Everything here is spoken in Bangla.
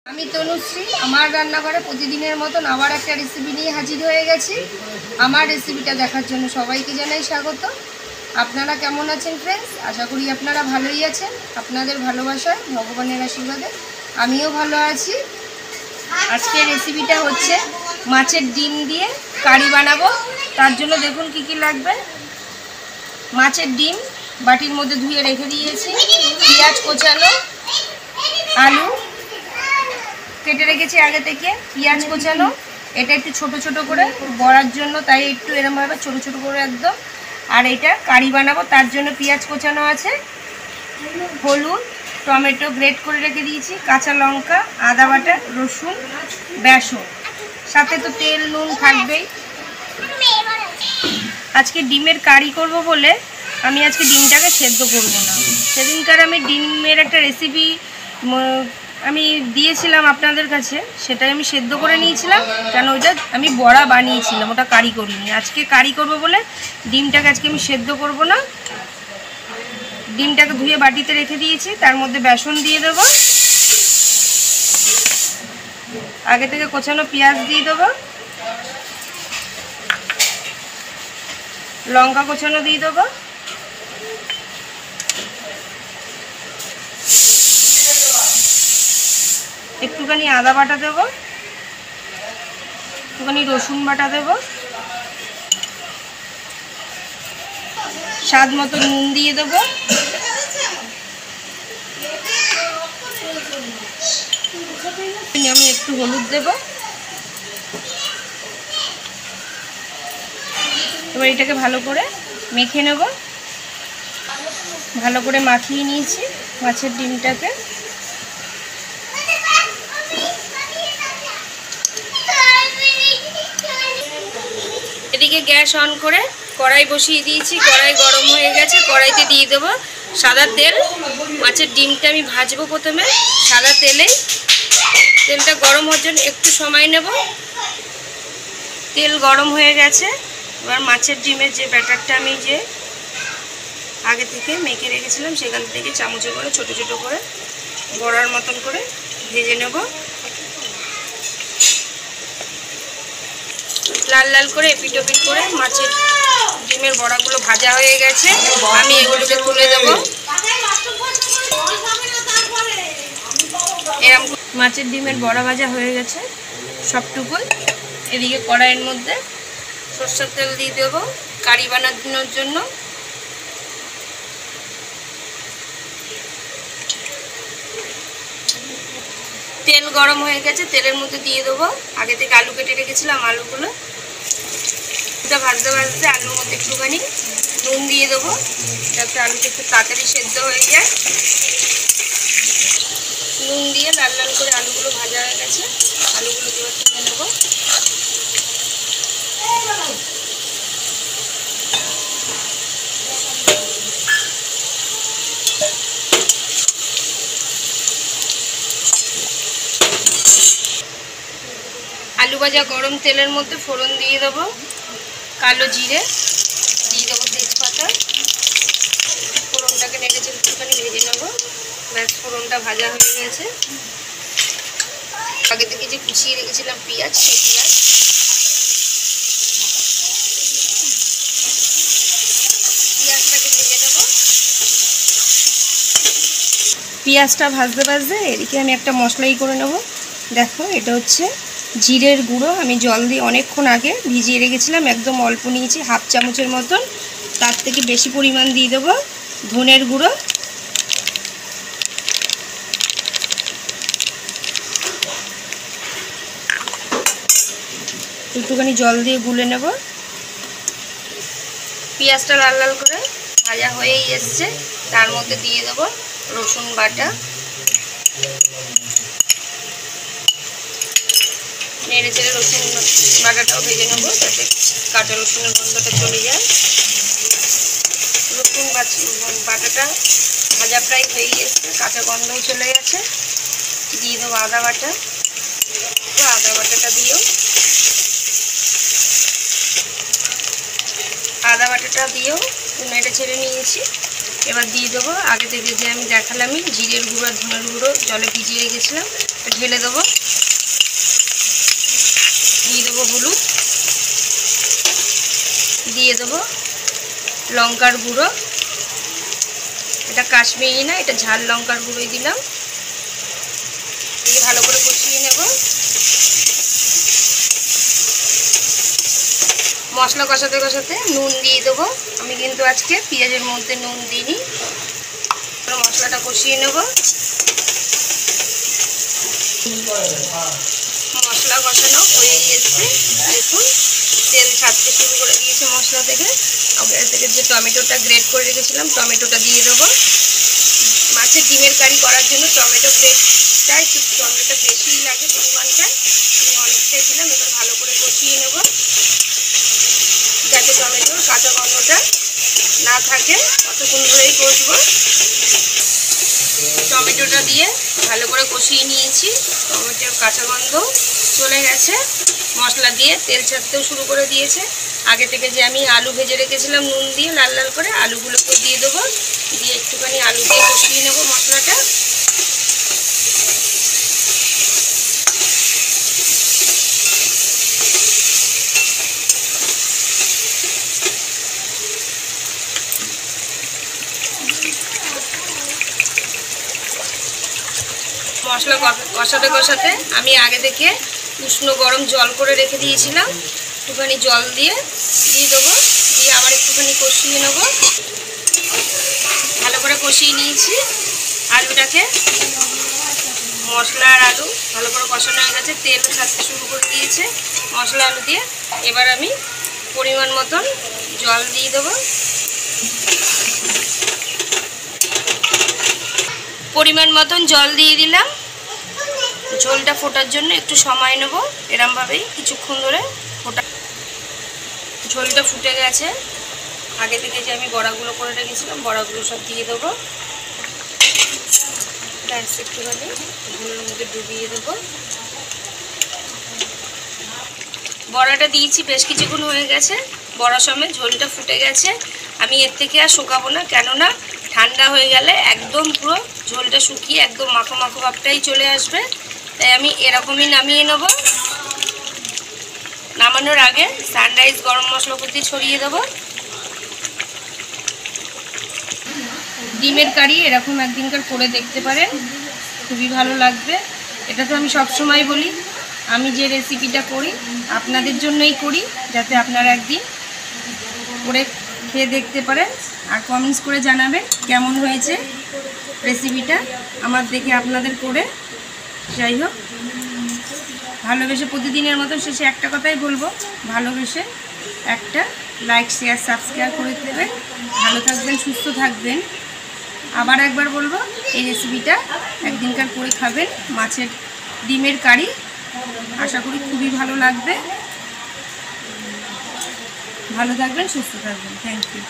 আমি তনুশ্রী আমার রান্নাঘরে প্রতিদিনের মতন আবার একটা রেসিপি নিয়ে হাজির হয়ে গেছি। আমার রেসিপিটা দেখার জন্য সবাইকে জানাই স্বাগত। আপনারা কেমন আছেন ফ্রেন্ডস? আশা করি আপনারা ভালোই আছেন। আপনাদের ভালোবাসায়, ভগবানের আশীর্বাদে আমিও ভালো আছি। আজকের রেসিপিটা হচ্ছে মাছের ডিম দিয়ে কারি বানাবো। তার জন্য দেখুন কি কি লাগবে। মাছের ডিম বাটির মধ্যে ধুয়ে রেখে দিয়েছি, পেঁয়াজ কোচানো, আলু কেটে রেখেছি আগে থেকে, পেঁয়াজ কোচানো, এটা একটু ছোট ছোট করে বড়ার জন্য, তাই একটু এরকমভাবে ছোট ছোট করে একদম। আর এটা কারি বানাবো তার জন্য পেঁয়াজ কোচানো আছে, হলুদ, টমেটো গ্রেট করে রেখে দিয়েছি, কাঁচা লঙ্কা, আদা বাটা, রসুন, বেসন, সাথে তো তেল নুন থাকবেই। আজকে ডিমের কারি করব বলে আমি আজকে ডিমটাকে সেদ্ধ করব না। সেদিনকার আমি ডিমের একটা রেসিপি আমি দিয়েছিলাম আপনাদের কাছে, সেটাই আমি সেদ্ধ করে নিয়েছিলাম, কেন ওইটা আমি বড়া বানিয়েছিলাম, ওটা কারি করিনি। আজকে কারি করব বলে ডিমটাকে আজকে আমি সেদ্ধ করব না। ডিমটাকে ধুয়ে বাটিতে রেখে দিয়েছি, তার মধ্যে বেসন দিয়ে দেব, আগে থেকে কোচানো পেঁয়াজ দিয়ে দেবো, লঙ্কা কোচানো দিয়ে দেবো, একটুখানি আদা বাটা দেব, একটুখানি রসুন বাটা দেব, স্বাদ মতো নুন দিয়ে দেবো, আমি একটু হলুদ দেব। এবার এটাকে ভালো করে মেখে নেব। ভালো করে মাখিয়ে নিয়েছি মাছের ডিমটাকে। এদিকে গ্যাস অন করে কড়াই বসিয়ে দিয়েছি, কড়াই গরম হয়ে গেছে, কড়াইতে দিয়ে দেবো সাদা তেল। মাছের ডিমটা আমি ভাজবো প্রথমে সাদা তেলেই। তেলটা গরম হওয়ার জন্য একটু সময় নেব। তেল গরম হয়ে গেছে, এবার মাছের ডিমের যে ব্যাটারটা আমি যে আগে থেকে মেখে রেখেছিলাম সেখান থেকে চামচে করে ছোট ছোট করে বড়ার মতন করে ভেজে নেব। লাল লাল করে এপিট ওপিট করে মাছের ডিমের বড়াগুলো ভাজা হয়ে গেছে, আমি এগুলোকে তুলে দেব। এরকম মাছের ডিমের বড়া ভাজা হয়ে গেছে সবটুকুই। এদিকে কড়াইয়ের মধ্যে সরষের তেল দিয়ে দেবো কারি বানানোর জন্য। তেল গরম হয়ে গেছে, তেলের মধ্যে দিয়ে দেবো আগে থেকে আলু কেটে রেখেছিলাম, আলুগুলো ভাজতে ভাজতে আলুর মধ্যে একটুখানি নুন দিয়ে দেবো যাতে আলুটা একটু তাড়াতাড়ি সেদ্ধ হয়ে যায়। নুন দিয়ে লাল লাল করে আলুগুলো ভাজা হয়ে গেছে, আলুগুলো দিয়ে তুলে নেব। আলু ভাজা গরম তেলের মধ্যে ফোড়ন দিয়ে দেবো কালো জিরে, দিয়ে দেবো তেজপাতা। ফোড়নটাকে নেড়ে চেড়ে একটুখানি ভেজে নেবো। ব্যাস ফোড়নটা ভাজা হয়ে গেছে। আগে থেকে যে কুচিয়ে রেখেছিলাম পেঁয়াজ, সেই পেঁয়াজটাকে ভেজে নেব। পেঁয়াজটা ভাজতে ভাজতে এদিকে আমি একটা মশলাই করে নেব। দেখো এটা হচ্ছে জিরের গুঁড়ো, আমি জল দিয়ে অনেকক্ষণ আগে ভিজিয়ে রেখেছিলাম, একদম অল্প নিয়েছি, হাফ চামচের মতন। তার থেকে বেশি পরিমাণ দিয়ে দেবো ধনের গুঁড়ো, একটুখানি জল দিয়ে গুলে নেব। পেঁয়াজটা লাল লাল করে ভাজা হয়েই এসছে, তার মধ্যে দিয়ে দেবো রসুন বাটা, নেড়ে চেড়ে রসুন বাটাটাও ভেজে নেবো যাতে কাঁচা রসুনের গন্ধটা চলে যায়। রসুন বাটাটা ভাজা প্রায় হয়ে এসছে, কাঁচা গন্ধও চলে গেছে। দিয়ে দেবো আদা বাটা, আদা বাটাটা দিয়েও নেড়ে ছেড়ে নিয়েছি। এবার দিয়ে দেবো আগে থেকে যে আমি দেখালামই জিরের গুঁড়ো আর ধনের গুঁড়ো জলে ভিজিয়ে রেখেছিলাম, ঢেলে দেবো। দিয়ে দেবো হলুদ, দিয়ে দেবো লঙ্কার গুঁড়ো, এটা কাশ্মীরি না, এটা ঝাল লঙ্কার গুঁড়োই দিলাম। দিয়ে ভালো করে কষিয়ে নেব। মশলা কষাতে কষাতে নুন দিয়ে দেবো। আমি কিন্তু আজকে পেঁয়াজের মধ্যে নুন দিইনি। মশলাটা কষিয়ে নেব। মশলা কষানো হয়ে গেছে, দেখুন তেল ছাড়তে শুরু করে দিয়েছে মশলা থেকে। আগে থেকে যে টমেটোটা গ্রেট করে রেখেছিলাম টমেটোটা দিয়ে দেবো। মাছের ডিমের কারি করার জন্য টমেটো গ্রেটটা একটু টমেটোটা বেশিই লাগে পরিমাণটা, আমি অনেকটাই দিলাম। এবার ভালো করে কষিয়ে নেব যাতে টমেটোর কাঁচা গন্ধটা না থাকে, কতক্ষণ ধরেই কষবো। টমেটোটা দিয়ে ভালো করে কষিয়ে নিয়েছি, টমেটোর কাঁচা গন্ধ চলে গেছে। মশলা দিয়ে তেল ছাড়তেও শুরু করে দিয়েছে। আগে থেকে যে আমি আলু ভেজে রেখেছিলাম নুন দিয়ে লাল লাল করে, আলুগুলোকে দিয়ে দেবো। দিয়ে একটুখানি আলু দিয়ে কষিয়ে নেব মশলাটা। মশলা কষাতে কষাতে আমি আগে থেকে উষ্ণ গরম জল করে রেখে দিয়েছিলাম, একটুখানি জল দিয়ে দেবো। দিয়ে আবার একটুখানি কষিয়ে নেব। ভালো করে কষিয়ে নিয়েছি আলুটাকে। মশলা আর আলু ভালো করে কষানো হয়ে গেছে, তেলও ছাড়তে শুরু করে দিয়েছে মশলা আলু দিয়ে। এবার আমি পরিমাণ মতন জল দিয়ে দেবো। পরিমাণ মতন জল দিয়ে দিলাম। ঝোলটা ফোটার জন্য একটু সময় নেব, এরমভাবেই কিছুক্ষণ ধরে ফোটা। ঝোলটা ফুটে গেছে। আগে থেকে যে আমি বড়াগুলো করে রেখেছিলাম বড়াগুলো সব দিয়ে দেবো। একটুখানি ঝোলের মধ্যে ডুবিয়ে দেবো। বড়াটা দিয়েছি, বেশ কিছুক্ষণ হয়ে গেছে। বড়া সমেত ঝোলটা ফুটে গেছে। আমি এর থেকে আর শুকাবো না, কেননা ঠান্ডা হয়ে গেলে একদম পুরো ঝোলটা শুকিয়ে একদম মাখো মাখো ভাবটাই চলে আসবে। তাই আমি এরকমই নামিয়ে নেব। নামানোর আগে সানরাইজ গরম মশলা উপর দিয়ে ছড়িয়ে দেবো। ডিমের কারি এরকম একদিনকার করে দেখতে পারেন, খুবই ভালো লাগবে। এটা তো আমি সবসময় বলি, আমি যে রেসিপিটা করি আপনাদের জন্যই করি, যাতে আপনারা একদিন করে খেয়ে দেখতে পারেন আর কমেন্টস করে জানাবেন কেমন হয়েছে রেসিপিটা আমার দেখে আপনাদের করে। যাই হোক, ভালোবেসে প্রতিদিনের মতো শেষে একটা কথাই বলবো, ভালোবেসে একটা লাইক শেয়ার সাবস্ক্রাইব করে দেবেন। ভালো থাকবেন, সুস্থ থাকবেন। আবার একবার বলবো, এই রেসিপিটা একদিনকার করে খাবেন, মাছের ডিমের কারি। আশা করি খুবই ভালো লাগবে। ভালো থাকবেন, সুস্থ থাকবেন। Thank you.